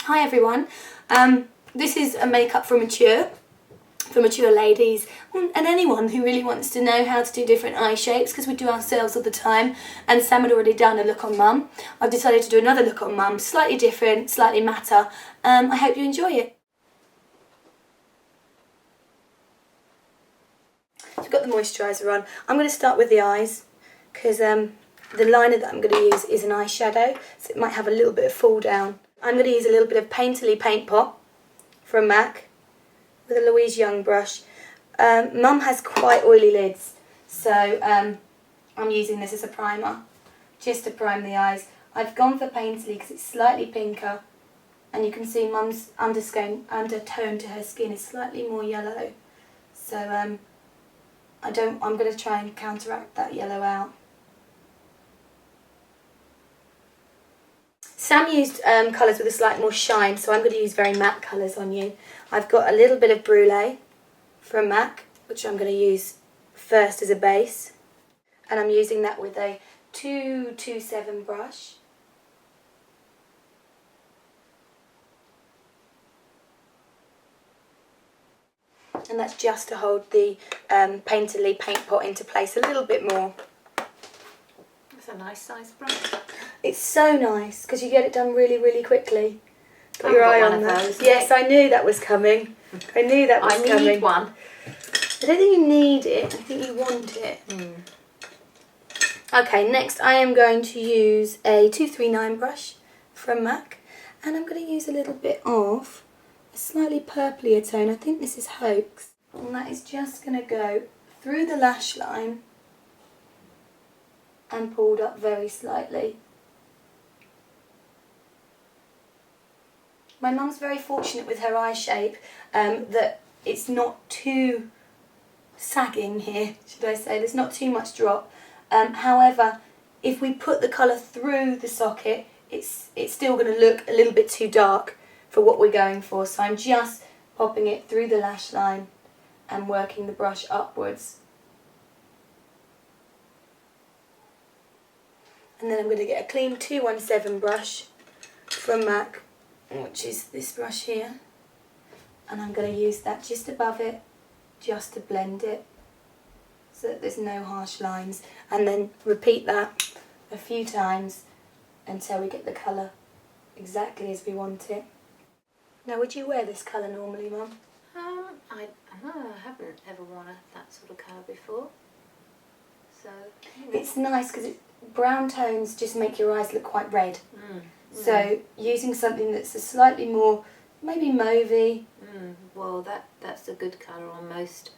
Hi everyone, this is a makeup for mature ladies and anyone who really wants to know how to do different eye shapes, because we do ourselves all the time, and Sam had already done a look on Mum. I've decided to do another look on Mum, slightly different, slightly matter. I hope you enjoy it. So we've got the moisturiser on. I'm going to start with the eyes because the liner that I'm going to use is an eyeshadow, so it might have a little bit of fall down. I'm going to use a little bit of Painterly Paint Pot from MAC with a Louise Young brush. Mum has quite oily lids, so I'm using this as a primer, just to prime the eyes. I've gone for Painterly because it's slightly pinker, and you can see Mum's undertone to her skin is slightly more yellow. So I'm going to try and counteract that yellow out. Sam used colours with a slight more shine, so I'm going to use very matte colours on you. I've got a little bit of Brule from MAC, which I'm going to use first as a base. And I'm using that with a 227 brush. And that's just to hold the Painterly Paint Pot into place a little bit more. That's a nice size brush. It's so nice because you get it done really, really quickly. Got your eye on that. Yes, I knew that was coming. I knew that was coming. I need one. I don't think you need it. I think you want it. Okay, next I am going to use a 239 brush from MAC, and I'm going to use a little bit of a slightly purplier tone. I think this is Haux, and that is just going to go through the lash line and pulled up very slightly. My mum's very fortunate with her eye shape, that it's not too sagging here, should I say. There's not too much drop. However, if we put the colour through the socket, it's still going to look a little bit too dark for what we're going for. So I'm just popping it through the lash line and working the brush upwards. And then I'm going to get a clean 217 brush from MAC, which is this brush here, and I'm going to use that just above it, just to blend it so that there's no harsh lines, and then repeat that a few times until we get the colour exactly as we want it. Now, would you wear this colour normally, Mum? I haven't ever worn that sort of colour before, so it's nice because brown tones just make your eyes look quite red. So using something that's a slightly more, maybe mauvey. Well, that's a good colour on most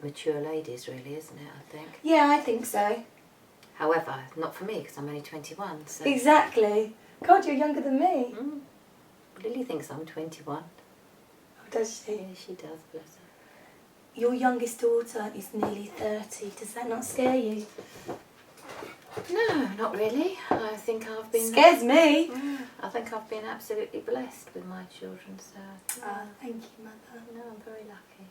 mature ladies, really, isn't it, I think? Yeah, I think so. However, not for me, because I'm only 21. So. Exactly. God, you're younger than me. Lily thinks I'm 21. Oh, does she? Yeah, she does, bless her. Your youngest daughter is nearly 30. Does that not scare you? No, not really. I think I've been... Scares me. I think I've been absolutely blessed with my children, so... Thank you, Mother. No, I'm very lucky.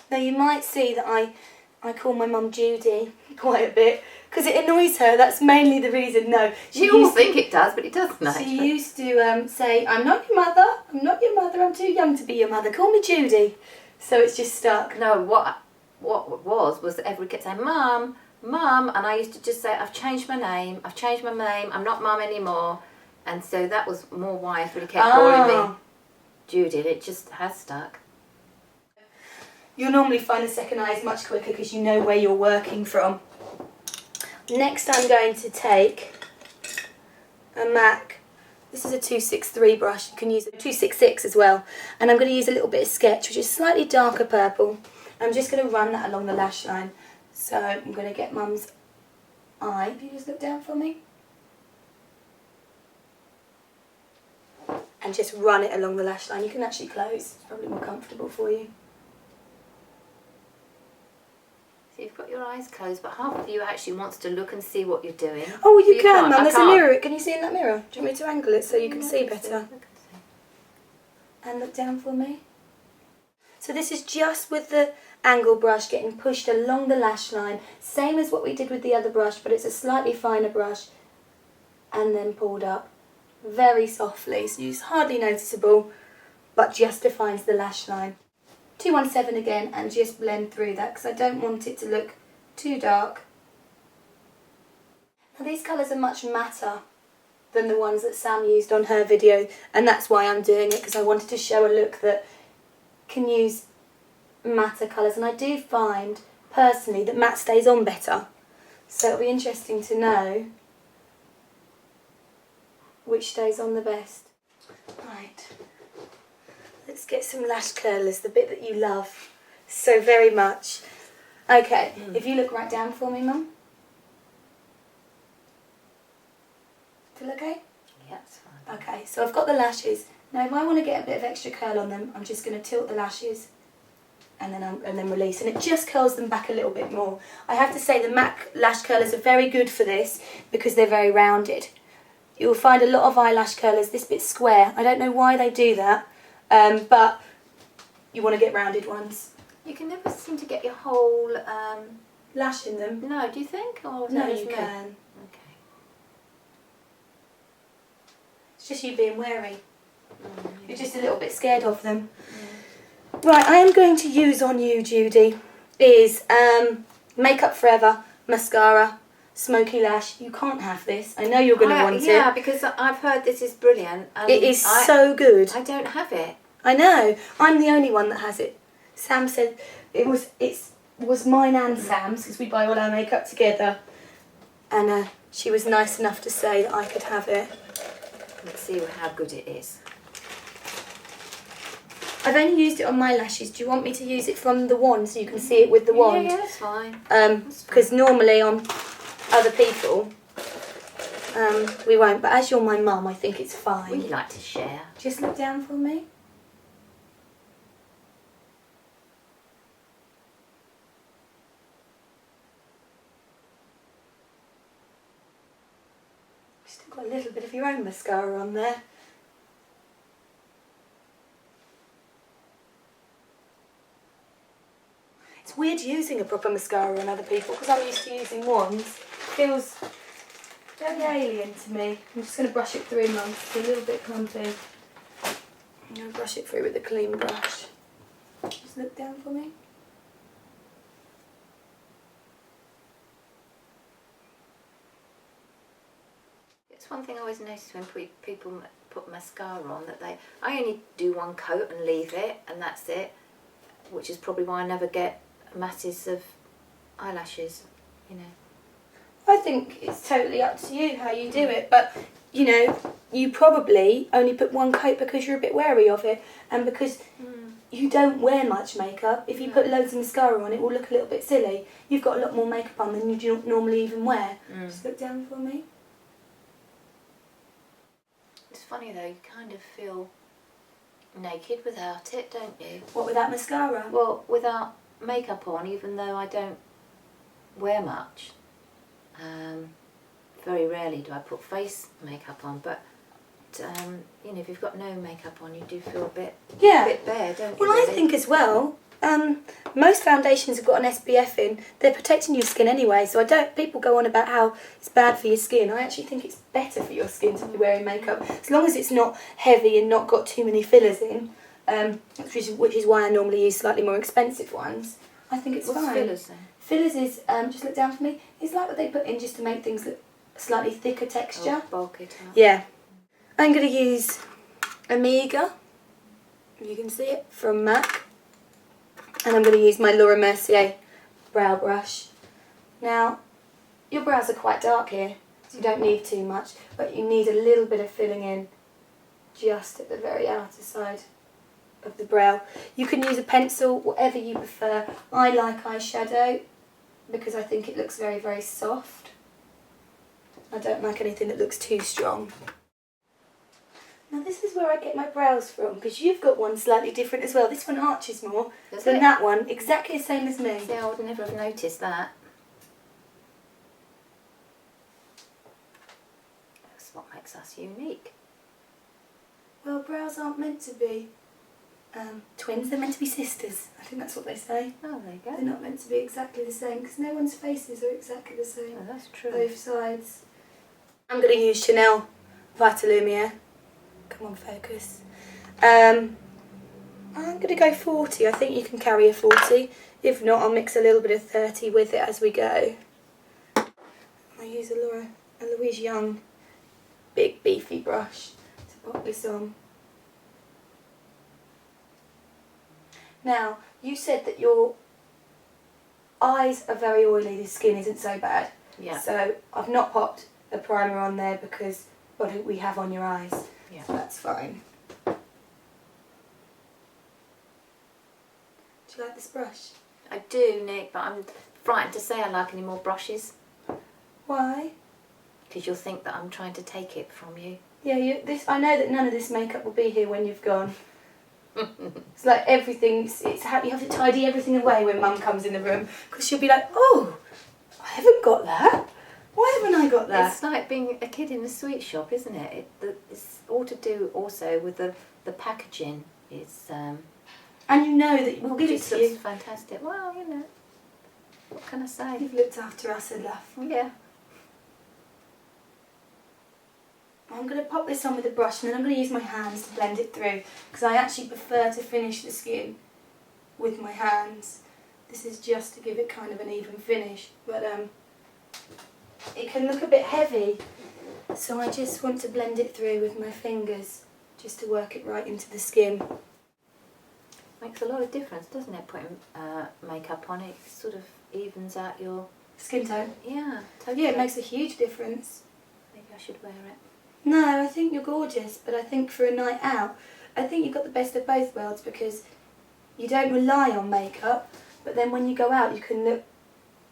Now, you might see that I call my mum Judy quite a bit, because it annoys her. That's mainly the reason. No. She all think it does, but it doesn't. She used to say, I'm not your mother, I'm not your mother, I'm too young to be your mother. Call me Judy. So it's just stuck. No, what was that everyone kept saying, Mum, Mum, and I used to just say, I've changed my name, I'm not Mum anymore. And so that was more why everybody kept calling me Judy, and it just has stuck. You'll normally find the second eye is much quicker because you know where you're working from. Next I'm going to take a MAC, this is a 263 brush, you can use a 266 as well, and I'm going to use a little bit of Sketch, which is slightly darker purple. I'm just going to run that along the lash line. So I'm going to get Mum's eye. If you just look down for me. And just run it along the lash line. You can actually close. It's probably more comfortable for you. So you've got your eyes closed, but half of you actually wants to look and see what you're doing. Oh, well, you can, Mum. There's a mirror. Can you see in that mirror? Do you want me to angle it so you can see better? And look down for me. So this is just with the angle brush getting pushed along the lash line, same as what we did with the other brush, but it's a slightly finer brush, and then pulled up very softly, so it's hardly noticeable, but just defines the lash line. 217 again, and just blend through that because I don't want it to look too dark. Now these colours are much matter than the ones that Sam used on her video, and that's why I'm doing it, because I wanted to show a look that can use matter colours, and I do find personally that matte stays on better, so it'll be interesting to know which stays on the best. Right, let's get some lash curlers, the bit that you love so very much. Okay, if you look right down for me, Mum. Feel okay? Yeah, it's fine. Okay, so I've got the lashes. Now if I want to get a bit of extra curl on them, I'm just going to tilt the lashes and then release, and it just curls them back a little bit more. I have to say the MAC lash curlers are very good for this because they're very rounded. You'll find a lot of eyelash curlers this bit square. I don't know why they do that, but you want to get rounded ones. You can never seem to get your whole Lash in them? No, do you think? Or is No, that just you me? can. Okay. It's just you being wary. You're just a little bit scared of them. Right, I am going to use on you, Judy, is Makeup Forever mascara, smoky lash. You can't have this. I know you're going to want it. Yeah, because I've heard this is brilliant. And It is so good. I don't have it. I know. I'm the only one that has it. Sam said it was mine and Sam's because we buy all our makeup together, and she was nice enough to say that I could have it. Let's see how good it is. I've only used it on my lashes. Do you want me to use it from the wand so you can see it with the wand? Yeah, that's fine. Because normally on other people, we won't. But as you're my mum, I think it's fine. We like to share. Just look down for me. Still got a little bit of your own mascara on there. It's weird using a proper mascara on other people because I'm used to using wands. It feels very alien to me. I'm just going to brush it through, Mum. It's a little bit clumpy. I'm going to brush it through with a clean brush. Just look down for me. It's one thing I always notice when people put mascara on that I only do one coat and leave it, and that's it, which is probably why I never get masses of eyelashes, you know. I think it's totally up to you how you do it, but you know, you probably only put one coat because you're a bit wary of it, and because you don't wear much makeup. If you put loads of mascara on, it will look a little bit silly. You've got a lot more makeup on than you normally even wear. Just look down for me. It's funny though, you kind of feel naked without it, don't you? What, without mascara? Well, without makeup on, even though I don't wear much. Very rarely do I put face makeup on, but you know, if you've got no makeup on, you do feel a bit bare, don't you? Well, really? I think as well, most foundations have got an SPF in. They're protecting your skin anyway, so people go on about how it's bad for your skin. I actually think it's better for your skin to be wearing makeup, as long as it's not heavy and not got too many fillers in, which is why I normally use slightly more expensive ones. I think it's fine. What's fillers then? Fillers is, just look down for me, it's like what they put in just to make things look slightly thicker texture. Oh, bulk it up. Yeah. I'm going to use Amiga, if you can see it, from MAC. And I'm going to use my Laura Mercier brow brush. Now, your brows are quite dark here, so you don't need too much, but you need a little bit of filling in just at the very outer side of the brow. You can use a pencil, whatever you prefer. I like eyeshadow because I think it looks very, very soft. I don't like anything that looks too strong. Now this is where I get my brows from, because you've got one slightly different as well. This one arches more than that one, exactly the same as me. See, I would never have noticed that. That's what makes us unique. Well, brows aren't meant to be twins, they're meant to be sisters. I think that's what they say. Oh, there you go. They're not meant to be exactly the same, because no one's faces are exactly the same. Oh, that's true. Both sides. I'm going to use Chanel Vitalumiere. Come on, focus. I'm going to go 40. I think you can carry a 40. If not, I'll mix a little bit of 30 with it as we go. I use a Louise Young big beefy brush to pop this on. Now, you said that your eyes are very oily, the skin isn't so bad. Yeah. So I've not popped a primer on there because what we have on your eyes. Yeah. So that's fine. Do you like this brush? I do, Nick, but I'm frightened to say I like any more brushes. Why? Because you'll think that I'm trying to take it from you. Yeah, I know that none of this makeup will be here when you've gone. It's like everything, you have to tidy everything away when Mum comes in the room because she'll be like, oh, I haven't got that. Why haven't I got that? It's like being a kid in a sweet shop, isn't it? It's all to do also with the packaging. It's and you know that we'll give it to you. It's fantastic. Well, you know, what can I say? You've looked after us enough. Yeah. I'm going to pop this on with a brush and then I'm going to use my hands to blend it through because I actually prefer to finish the skin with my hands. This is just to give it kind of an even finish, but it can look a bit heavy, so I just want to blend it through with my fingers just to work it right into the skin. Makes a lot of difference, doesn't it, putting makeup on? It sort of evens out your Skin tone? Yeah, totally. Yeah, it makes a huge difference. Maybe I should wear it. No, I think you're gorgeous, but I think for a night out, I think you've got the best of both worlds because you don't rely on makeup, but then when you go out you can look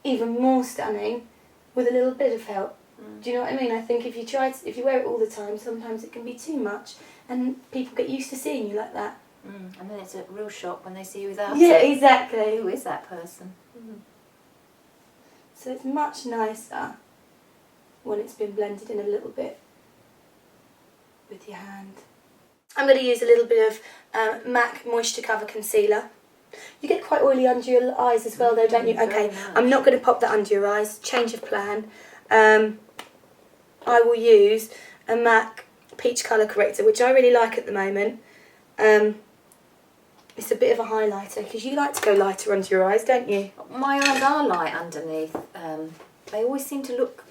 even more stunning with a little bit of help. Do you know what I mean? I think if you wear it all the time, sometimes it can be too much and people get used to seeing you like that. And then it's a real shock when they see you without Yeah, it. exactly. Who is that person? So it's much nicer when it's been blended in a little bit with your hand. I'm going to use a little bit of MAC Moisture Cover Concealer. You get quite oily under your eyes as well though, don't you? Okay, Very much. I'm not going to pop that under your eyes. Change of plan. I will use a MAC Peach Colour Corrector, which I really like at the moment. It's a bit of a highlighter because you like to go lighter under your eyes, don't you? My eyes are light underneath. They always seem to look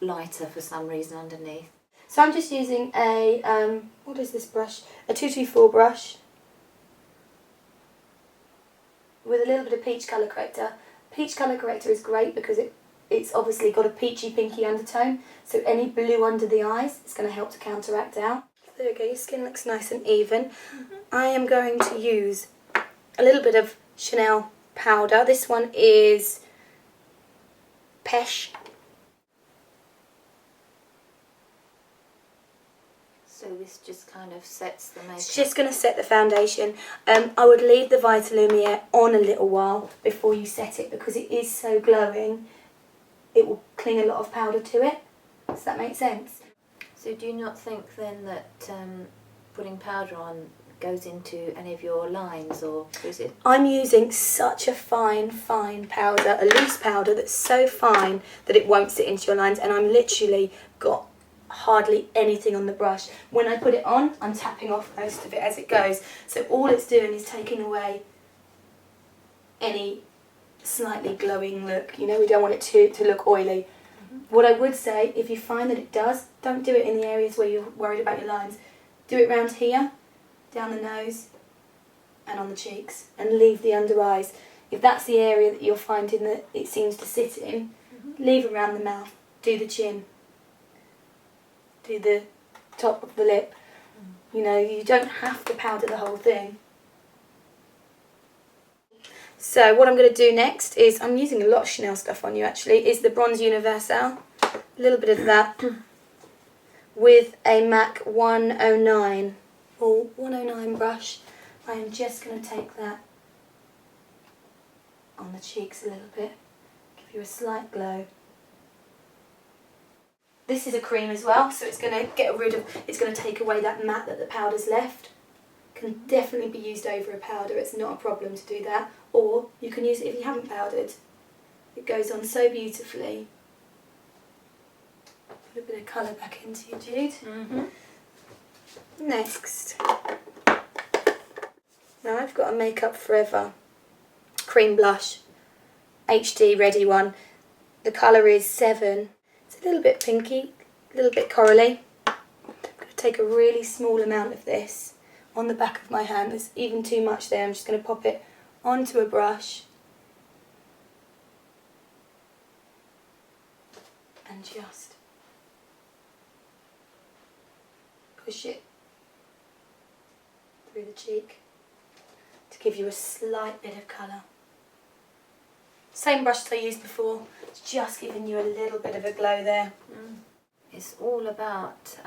lighter for some reason underneath. So I'm just using a, what is this brush? A 224 brush with a little bit of Peach Colour Corrector. Peach Colour Corrector is great because it's obviously got a peachy pinky undertone, so any blue under the eyes is going to help to counteract out. There we go, your skin looks nice and even. I am going to use a little bit of Chanel powder. This one is Pesh. So this just kind of sets the makeup. It's just going to set the foundation. I would leave the Vitalumiere on a little while before you set it because it is so glowing. It will cling a lot of powder to it. Does that make sense? So do you not think then that putting powder on goes into any of your lines, or is it? I'm using such a fine powder, a loose powder that's so fine that it won't sit into your lines, and I'm literally got hardly anything on the brush. When I put it on, I'm tapping off most of it as it goes. So all it's doing is taking away any slightly glowing look. You know, we don't want it to look oily. What I would say, if you find that it does, don't do it in the areas where you're worried about your lines. Do it round here, down the nose, and on the cheeks, and leave the under eyes. If that's the area that you're finding that it seems to sit in, leave around the mouth. Do the chin. Do the top of the lip. You know, you don't have to powder the whole thing. So what I'm going to do next is, I'm using a lot of Chanel stuff on you actually, is the Bronze Universel. A little bit of that with a MAC 109 or 109 brush. I am just going to take that on the cheeks a little bit, give you a slight glow. This is a cream as well, so it's going to it's going to take away that matte that the powder's left. Can definitely be used over a powder, it's not a problem to do that. Or you can use it if you haven't powdered. It goes on so beautifully. Put a bit of colour back into you, Jude. Next. Now I've got a Make Up Forever cream blush. HD ready one. The colour is 7. It's a little bit pinky, a little bit corally. I'm going to take a really small amount of this on the back of my hand. There's even too much there. I'm just going to pop it onto a brush and just push it through the cheek to give you a slight bit of colour. Same brush as I used before, it's just giving you a little bit of a glow there. It's all about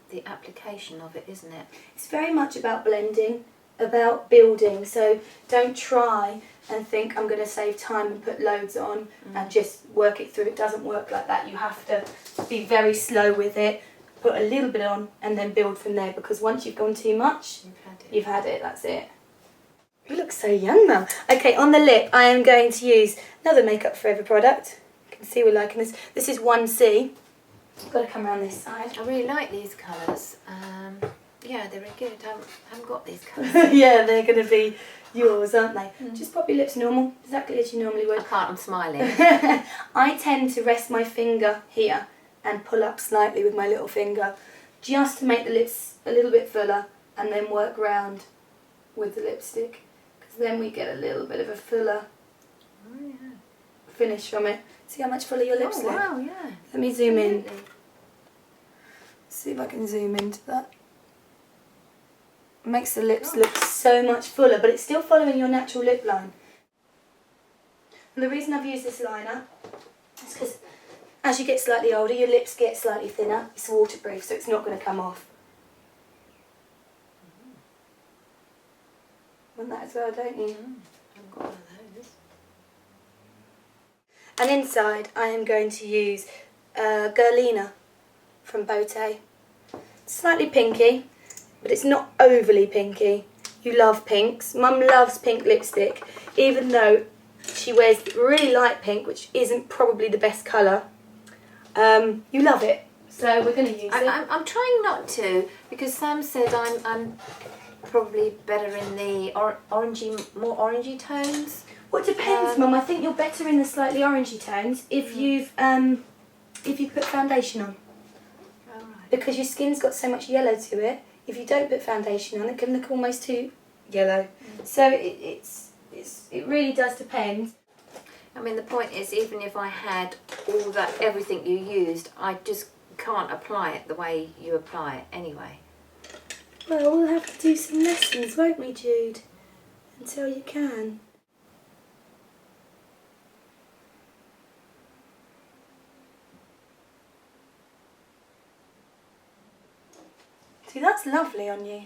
the application of it, isn't it? It's very much about blending, about building, so don't try and think I'm going to save time and put loads on and just work it through. It doesn't work like that. You have to be very slow with it, put a little bit on and then build from there, because once you've gone too much, you've had it, that's it. You look so young, Mum. Okay, on the lip, I am going to use another Make Up Forever product. You can see we're liking this. This is 1C. Got to come around this side. I really like these colours. Yeah, they're really good. I haven't got these colours. Yeah, they're going to be yours, aren't they? Just pop your lips normal, exactly as you normally would. I can't, I'm smiling. I tend to rest my finger here and pull up slightly with my little finger, just to make the lips a little bit fuller, and then work round with the lipstick. Then we get a little bit of a fuller finish from it. See how much fuller your lips look? Wow, yeah. Let me zoom in. See if I can zoom into that. It makes the lips look so much fuller, but it's still following your natural lip line. And the reason I've used this liner is because as you get slightly older, your lips get slightly thinner. It's waterproof, so it's not going to come off. Want that as well, don't you? I've got one of those. And inside, I am going to use Eyeliner from Beauté. Slightly pinky, but it's not overly pinky. You love pinks. Mum loves pink lipstick, even though she wears really light pink, which isn't probably the best colour. You love it, so we're going to use it. I'm trying not to, because Sam said I'm probably better in the more orangey tones. Well, it depends, Mum. I think you're better in the slightly orangey tones if you've put foundation on. Oh, right. Because your skin's got so much yellow to it. If you don't put foundation on, it can look almost too yellow. So it really does depend. I mean, the point is, even if I had all that, everything you used, I just can't apply it the way you apply it anyway. Well, we'll have to do some lessons, won't we, Jude? Until you can. See, that's lovely on you.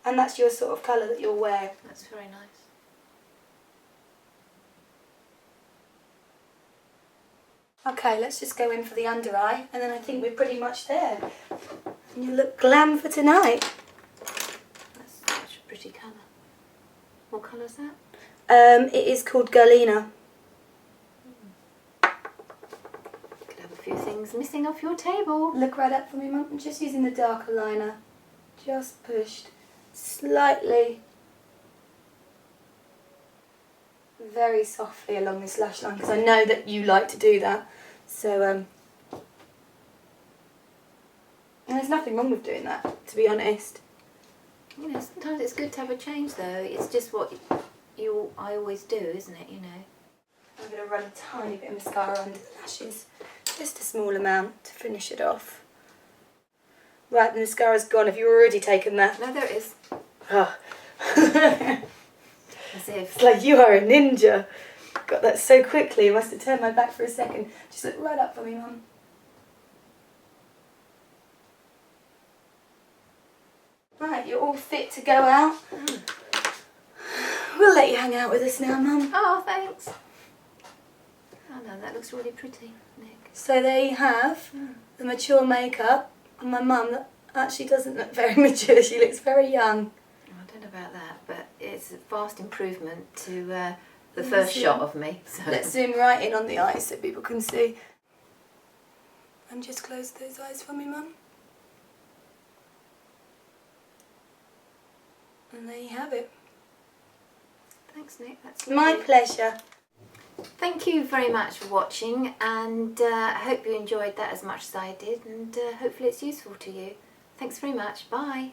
And that's your sort of colour that you'll wear. That's very nice. Okay, let's just go in for the under eye, and then I think we're pretty much there. And you look glam for tonight. That's such a pretty colour. What colour is that? It is called Eyeliner. Could have a few things missing off your table. Look right up for me, Mum. I'm just using the darker liner. Just pushed slightly, very softly along this lash line, because I know that you like to do that. So, and there's nothing wrong with doing that, to be honest. You know, sometimes it's good to have a change, though. It's just what I always do, isn't it? You know. I'm going to run a tiny bit of mascara under the lashes, just a small amount to finish it off. Right, the mascara's gone. Have you already taken that? No, there it is. Oh. As if. It's like you are a ninja. Got that so quickly. I must have turned my back for a second. Just look right up for me, Mum. Right, you're all fit to go out. We'll let you hang out with us now, Mum. Oh, thanks. Oh no, that looks really pretty, Nick. So there you have the mature makeup. And my mum actually doesn't look very mature. She looks very young. I don't know about that, but it's a vast improvement to the first shot of me. So. Let's zoom right in on the eyes so people can see. And just close those eyes for me, Mum. And there you have it. Thanks, Nick. That's My lovely. pleasure. Thank you very much for watching, and I hope you enjoyed that as much as I did, and hopefully it's useful to you. Thanks very much. Bye.